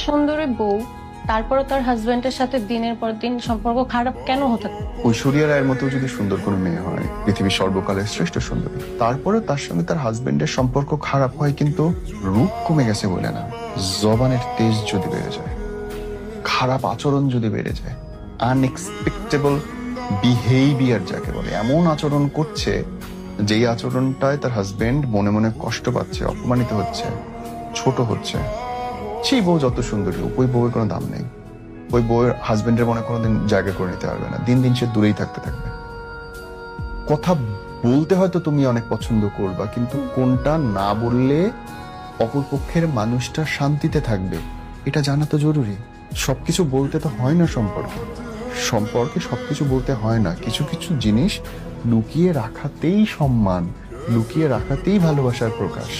সুন্দরী বউ, তারপরে তার হাজবেন্ডের সাথে দিনের পর দিন সম্পর্ক খারাপ কেন হতে পারে? ঐশ্বরিয়া রায়ের মতো যদি সুন্দর কোনো মেয়ে হয়, পৃথিবীর সর্বকালের শ্রেষ্ঠ সুন্দরী, তারপরে তার সঙ্গে তার হাজবেন্ডের সম্পর্ক খারাপ হয়, কিন্তু রূপ কমে গেছে বলে না, জবানের তেজ যদি বেড়ে যায়, খারাপ আচরণ যদি বেড়ে যায়, আনএক্সপেক্টেবল বিহেভিয়ার যাকে বলে, এমন আচরণ করছে যেই আচরণটায় তার হাজবেন্ড মনে মনে কষ্ট পাচ্ছে, অপমানিত হচ্ছে, ছোট হচ্ছে, সেই বউ যত সুন্দরী ওই বউয়ের কোনো দাম নেই। ওই বউয়ের হাজবেন্ডের মনে কোনোদিন জায়গা করে নিতে পারবে না, দিন দিন সে দূরেই থাকতে থাকবে। কথা বলতে হয়তো তুমি অনেক পছন্দ করবা, কিন্তু কোনটা না বললে অপরপক্ষের মানুষটা শান্তিতে থাকবে এটা জানা তো জরুরি। সবকিছু বলতে তো হয় না সম্পর্কে, সম্পর্কে সবকিছু বলতে হয় না। কিছু কিছু জিনিস লুকিয়ে রাখাতেই সম্মান, লুকিয়ে রাখাতেই ভালোবাসার প্রকাশ।